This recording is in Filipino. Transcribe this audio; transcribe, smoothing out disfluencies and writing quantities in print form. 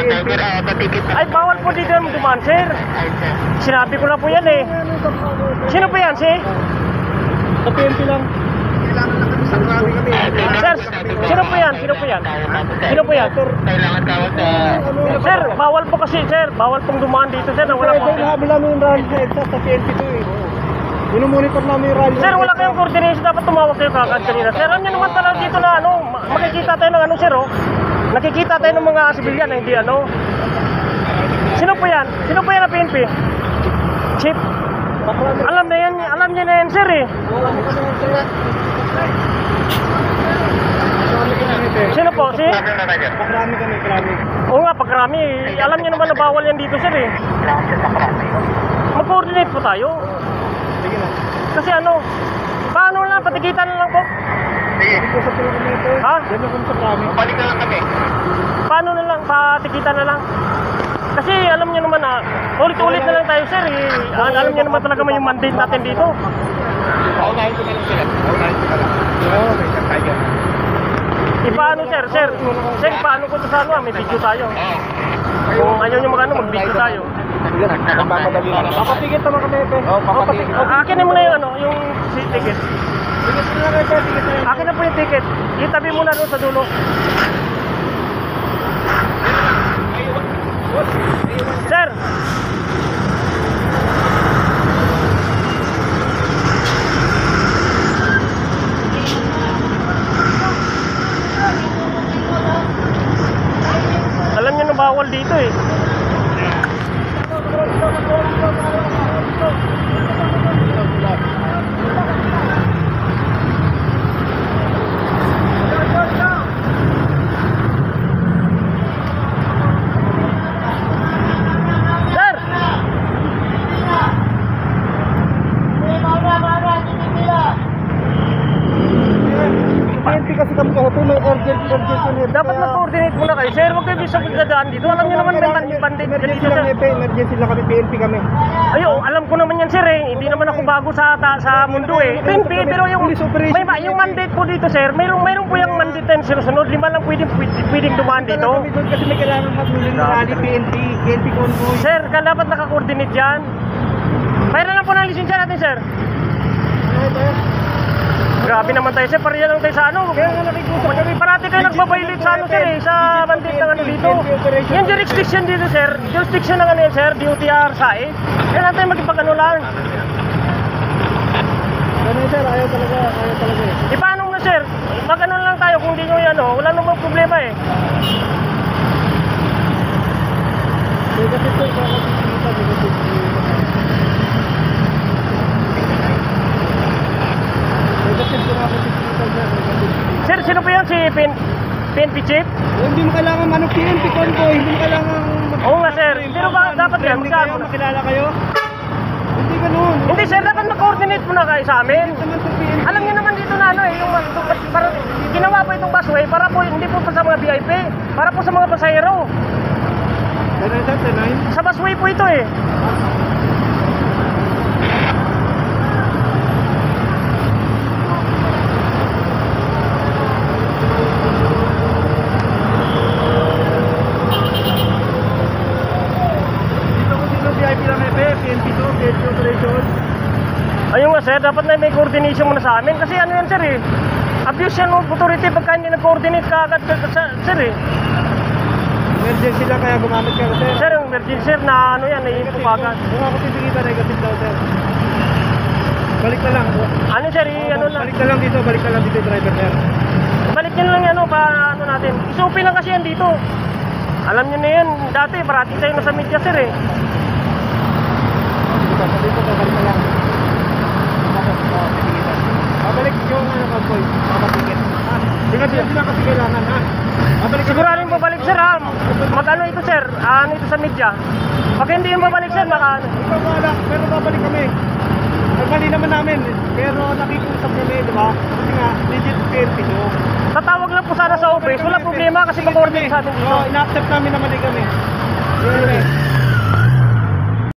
PNP. Ay, bawal po dito yung dumaan, sir. Sinabi ko na po yan eh. Sino po yan, sir? Sa PNP lang. Sir, sino po yan? Sino po yan? Sino po yan? Sir, bawal po kasi, sir. Bawal pong dumaan dito, sir. Na wala po. Hinahabol namin yung rally sa EDSA sa PNP to eh. Minumonitor namin yung rally. Sir, wala kayong coordination. Dapat tumawag kayo kagad kanina. Sir, alam niyo naman talaga dito na ano, makikita tayo ng ano, sir, oh. Nakikita tayo ng mga sibilyan na hindi ano. Sino po yan? Sino po yan na PNP? Chief? Alam niya na yan, sir, eh. Sino po? Si? Pakrami kami, krami. Oo nga, pagkarami. Alam niyo naman na bawal yan dito, sir, eh. Mag-coordinate po tayo. Sige na. Kasi ano, paano lang, patikitan na lang po. Usap ko lang kami ito. Ha? Diyan ako sa krami. Balik na lang kami. Paano na lang, patikitan na lang. Kasi alam niyo naman na, ulit-ulit na lang tayo, sir, eh. Alam niyo naman talaga may mandate natin dito. Paunahin ko na lang sila. Paunahin ko na lang. Oo, may katayan. Paano, sir? Sir, paano ko ito sa ano? May video tayo. Kung ayaw nyo mag-ano, mag-video tayo. Sige na, magpapadali na lang. Papapigit naman kami, Epe. Oo, papapigit. Akin mo na yung ano, yung ticket. Tigit na lang, Epe. Tigit na lang. Akin na po yung ticket. Itabi mo na doon sa dulo. Sir! Alam niyo na bawal dito eh. Sir! PNP kasi kami kahapon, may urgent yun. Dapat mag-coordinate muna kayo. Sir, huwag kayo bisa magdadaan dito. Alam niyo naman may bandit Emergency dito, lang, sir. Epe. Emergency lang kami, PNP kami. Ayo, alam ko naman yan, sir, eh. Hindi naman ako bago sa mundo eh. PNP, pero yung yung mandate po dito, sir, mayroon po yung mandate na sinusunod. 5 lang pwedeng dumaan dito. Kami doon kasi may kailangan hatulin ng rally, PNP convoy. Sir, dapat naka-coordinate yan. Mayroon lang po ng lisensya natin, sir. Grabe naman tayo, sir. Pariyan lang tayo sa ano. Kaya nga nakikusa kami. Parati kayo nagbabaylit sa ano, sir, eh. Sa bandit ng ano dito. Yung jurisdiction dito, sir. Jurisdiction ng ano yan, sir. DOTR, SAE. Kaya lang tayo magpagano lang. Ganun sir, ayaw talaga eh. Paano na, sir? Magano lang tayo kung di nyo yan, oh. Wala namang problema, eh. Negative sir, baka makikita, negative. Negative sir, baka makikita sir, negative. Sir, sino po yan? Si PNP Chief? Hindi mo kailangan PNP convoy, hindi mo kailangan Oo nga, sir. Pero dapat yan, magkano? Makilala kayo? Hindi ganun. Hindi, sir. Dapat mag-coordinate muna kayo sa amin. Naman sa PNP. Alam niyo naman dito na ano eh, yung para, ginawa po itong busway para po hindi po sa mga VIP, para po sa mga pasahero. Ganun sir, tenay. Sa busway po ito eh. VIP lang PNP to, PNP operation. Ayun nga, sir, dapat na may coordination muna sa amin kasi ano yan, sir, eh. Abuse yan ng authority pagka hindi nag-coordinate ka agad, sir, eh. Emergency lang kaya gumamit ka sir. Sir, yung emergency, sir, na ano yan, naiipupagan. Kung ako titigita, negative daw sir. Balik na lang. Ano, sir, ano na. Balik na lang dito driver sir. Balik nyo lang yan, ano, pa ano natin. Isupi lang kasi yan dito. Alam nyo na yan, dati, parati tayo nasa media, sir, eh. Dito, balik na lang. Babalik yung convoy, papapigit. Hindi na kasi kailangan ha. Sigurarin mo babalik, sir, ha? Mag-ano ito, sir? Ano ito sa media? Pag hindi yung babalik, sir, baka ano? Ikaw wala, pero babalik kami. Mali naman namin, pero nakikusap kami, di ba? Kasi nga, legit PNP to. Tatawag lang po sana sa office. Wala problema kasi mag-coordinate sa atin dito. Oo, ina-accept namin naman din kami.